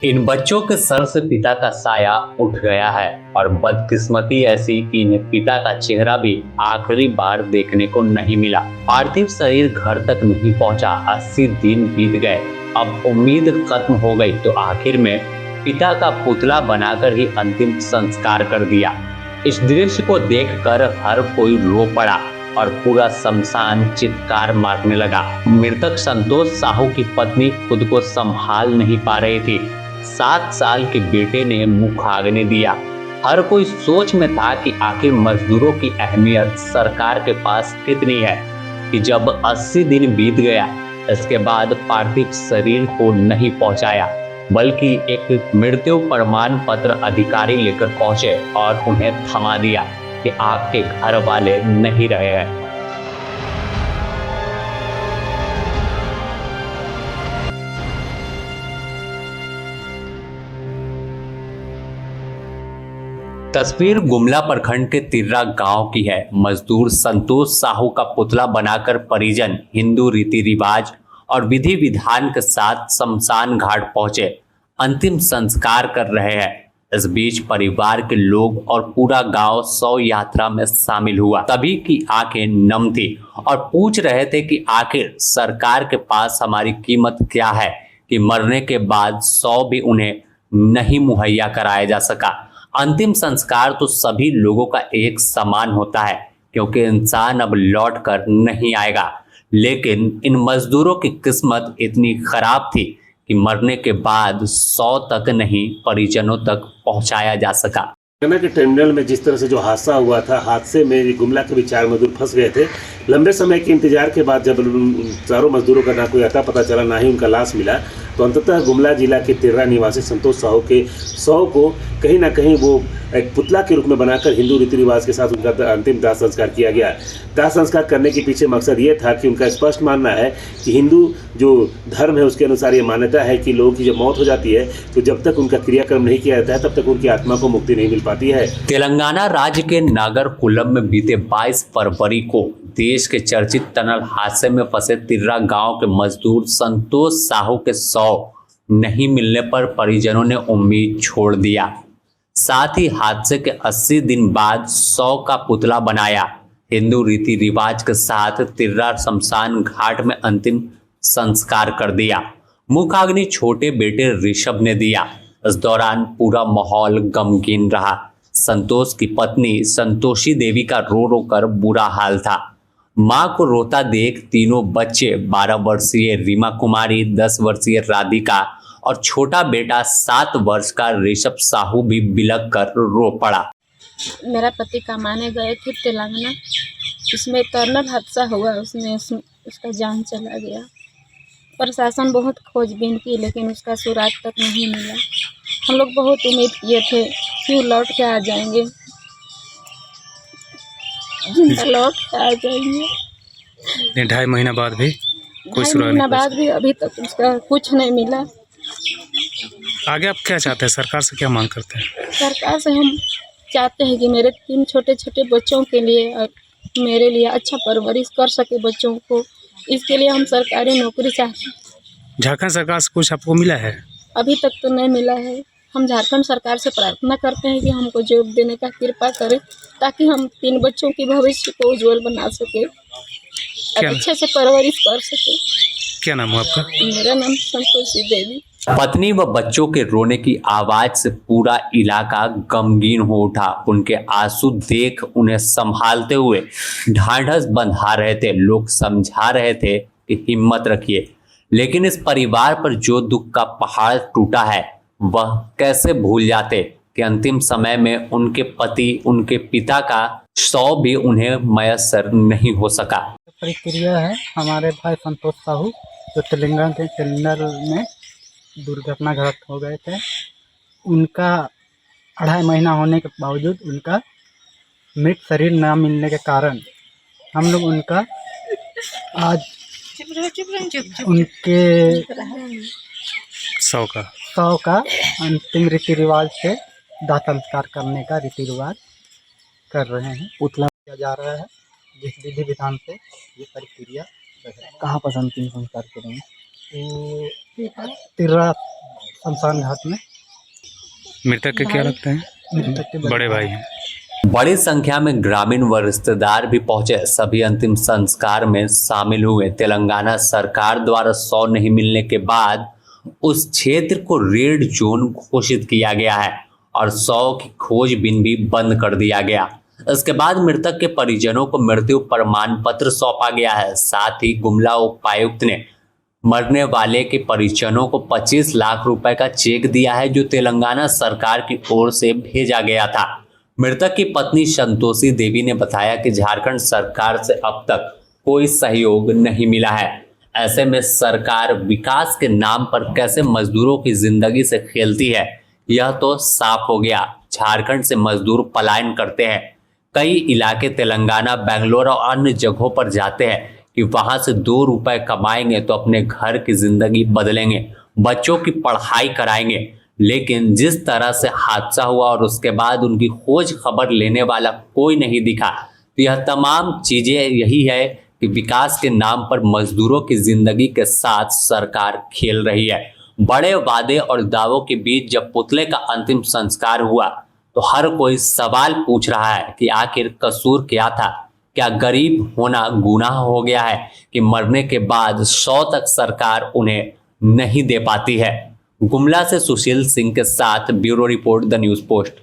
इन बच्चों के सर से पिता का साया उठ गया है और बदकिस्मती ऐसी कि इन्हें पिता का चेहरा भी आखिरी बार देखने को नहीं मिला। पार्थिव शरीर घर तक नहीं पहुंचा। 80 दिन बीत गए। अब उम्मीद खत्म हो गई तो आखिर में पिता का पुतला बनाकर ही अंतिम संस्कार कर दिया। इस दृश्य को देखकर हर कोई रो पड़ा और पूरा शमशान चित्कार मारने लगा। मृतक संतोष साहू की पत्नी खुद को संभाल नहीं पा रही थी। 7 साल के बेटे ने मुंह आगने दिया। हर कोई सोच में था कि आखिर मजदूरों की अहमियत सरकार के पास कितनी है कि जब 80 दिन बीत गया, इसके बाद पार्थिव शरीर को नहीं पहुंचाया, बल्कि एक मृत्यु प्रमाण पत्र अधिकारी लेकर पहुंचे और उन्हें थमा दिया कि आपके घर वाले नहीं रहे हैं। तस्वीर गुमला प्रखंड के तिर्रा गांव की है। मजदूर संतोष साहू का पुतला बनाकर परिजन हिंदू रीति रिवाज और विधि विधान के साथ शमशान घाट पहुंचे अंतिम संस्कार कर रहे हैं। इस बीच परिवार के लोग और पूरा गांव शव यात्रा में शामिल हुआ। सभी की आंखें नम थी और पूछ रहे थे कि आखिर सरकार के पास हमारी कीमत क्या है कि मरने के बाद शव भी उन्हें नहीं मुहैया कराया जा सका। अंतिम संस्कार तो सभी लोगों का एक समान होता है क्योंकि इंसान अब लौट कर नहीं आएगा, लेकिन इन मजदूरों की किस्मत इतनी खराब थी कि मरने के बाद 100 तक नहीं परिजनों तक पहुंचाया जा सका। के टर्मिनल में जिस तरह से जो हादसा हुआ था, हादसे में गुमला के भी 4 मजदूर फंस गए थे। लंबे समय के इंतजार के बाद जब चारों मजदूरों का ना कोई अता पता चला, ना ही उनका लाश मिला, तो अंततः गुमला जिला के तिर्रा निवासी संतोष साहू के शव को कहीं ना कहीं वो एक पुतला के रूप में बनाकर हिंदू रीति रिवाज के साथ उनका अंतिम दाह संस्कार किया गया। दाह संस्कार करने के पीछे मकसद ये था कि उनका स्पष्ट मानना है कि हिंदू जो धर्म है उसके अनुसार ये मान्यता है कि लोगों की जब मौत हो जाती है तो जब तक उनका क्रियाक्रम नहीं किया जाता है तब तक उनकी आत्मा को मुक्ति नहीं मिल पाती है। तेलंगाना राज्य के नागरकुलम में बीते 22 फरवरी को देश के चर्चित टनल हादसे में फंसे तिर्रा गांव के मजदूर संतोष साहू के शव नहीं मिलने पर परिजनों ने उम्मीद छोड़ दिया। साथ ही हादसे के 80 दिन बाद शव का पुतला बनाया। हिंदू रीति रिवाज के साथ तिर्रा शमशान घाट में अंतिम संस्कार कर दिया। मुखाग्नि छोटे बेटे ऋषभ ने दिया। इस दौरान पूरा माहौल गमगीन रहा। संतोष की पत्नी संतोषी देवी का रो रो कर बुरा हाल था। मां को रोता देख तीनों बच्चे 12 वर्षीय रीमा कुमारी, 10 वर्षीय राधिका और छोटा बेटा 7 वर्ष का ऋषभ साहू भी बिलख कर रो पड़ा। मेरा पति कमाने गए थे तेलंगाना, उसमें टर्नल हादसा हुआ, उसमें उसका जान चला गया। प्रशासन बहुत खोजबीन की लेकिन उसका सुराग तक नहीं मिला। हम लोग बहुत उम्मीद किए थे कि लौट के आ जाएंगे, जिंदा लौट के आ जाएंगे। 2.5 महीना बाद भी कोई 2.5 सुराग महीना नहीं बाद भी अभी तक उसका कुछ नहीं मिला। आगे आप क्या चाहते हैं? सरकार से क्या मांग करते हैं? सरकार से हम चाहते हैं कि मेरे 3 छोटे छोटे बच्चों के लिए और मेरे लिए अच्छा परवरिश कर सके बच्चों को। इसके लिए हम सरकारी नौकरी चाहते हैं। झारखंड सरकार से कुछ आपको मिला है? अभी तक तो नहीं मिला है। हम झारखंड सरकार से प्रार्थना करते हैं कि हमको जॉब देने का कृपा करें ताकि हम 3 बच्चों की भविष्य को उज्जवल बना सके और अच्छे से परवरिश कर सके। क्या नाम है आपका? मेरा नाम संतोषी देवी। पत्नी व बच्चों के रोने की आवाज से पूरा इलाका गमगीन हो उठा। उनके आंसू देख उन्हें संभालते हुए ढांढस बंधा रहे थे। लोग समझा रहे थे कि हिम्मत रखिए, लेकिन इस परिवार पर जो दुख का पहाड़ टूटा है वह कैसे भूल जाते कि अंतिम समय में उनके पति, उनके पिता का शव भी उन्हें मयस्सर नहीं हो सका। प्रक्रिया है हमारे भाई संतोष साहू जो तेलंगाना के टर्मिनल में दुर्घटनाग्रस्त हो गए थे। उनका 2.5 महीना होने के बावजूद उनका मृत शरीर न मिलने के कारण हम लोग उनका आज उनके शव का अंतिम रीति रिवाज से दाह संस्कार करने का रीति रिवाज कर रहे हैं। पुतला किया जा रहा है जिस विधि विधान से ये प्रक्रिया। कहाँ पर अंतिम संस्कार करेंगे? तिर्रा शमशान घाट में। मृतक के क्या भाई। लगते हैं? मृतक के बड़े भाई हैं। बड़ी संख्या में ग्रामीण व रिश्तेदार भी पहुंचे, सभी अंतिम संस्कार में शामिल हुए। तेलंगाना सरकार द्वारा 100 नहीं मिलने के बाद उस क्षेत्र को रेड जोन घोषित किया गया है और 100 की खोजबीन भी बंद कर दिया गया। इसके बाद मृतक के परिजनों को मृत्यु प्रमाण पत्र सौंपा गया है। साथ ही गुमला उपायुक्त ने मरने वाले के परिजनों को 25 लाख रुपए का चेक दिया है, जो तेलंगाना सरकार की ओर से भेजा गया था। मृतक की पत्नी संतोषी देवी ने बताया कि झारखंड सरकार से अब तक कोई सहयोग नहीं मिला है। ऐसे में सरकार विकास के नाम पर कैसे मजदूरों की जिंदगी से खेलती है, यह तो साफ हो गया। झारखंड से मजदूर पलायन करते हैं, कई इलाके तेलंगाना, बेंगलोर और अन्य जगहों पर जाते हैं कि वहां से 2 रुपए कमाएंगे तो अपने घर की जिंदगी बदलेंगे, बच्चों की पढ़ाई कराएंगे। लेकिन जिस तरह से हादसा हुआ और उसके बाद उनकी खोज खबर लेने वाला कोई नहीं दिखा, तो यह तमाम चीजें यही है कि विकास के नाम पर मजदूरों की जिंदगी के साथ सरकार खेल रही है। बड़े वादे और दावों के बीच जब पुतले का अंतिम संस्कार हुआ तो हर कोई सवाल पूछ रहा है कि आखिर कसूर क्या था? क्या गरीब होना गुनाह हो गया है कि मरने के बाद 100 तक सरकार उन्हें नहीं दे पाती है? गुमला से सुशील सिंह के साथ bureau report, the news post.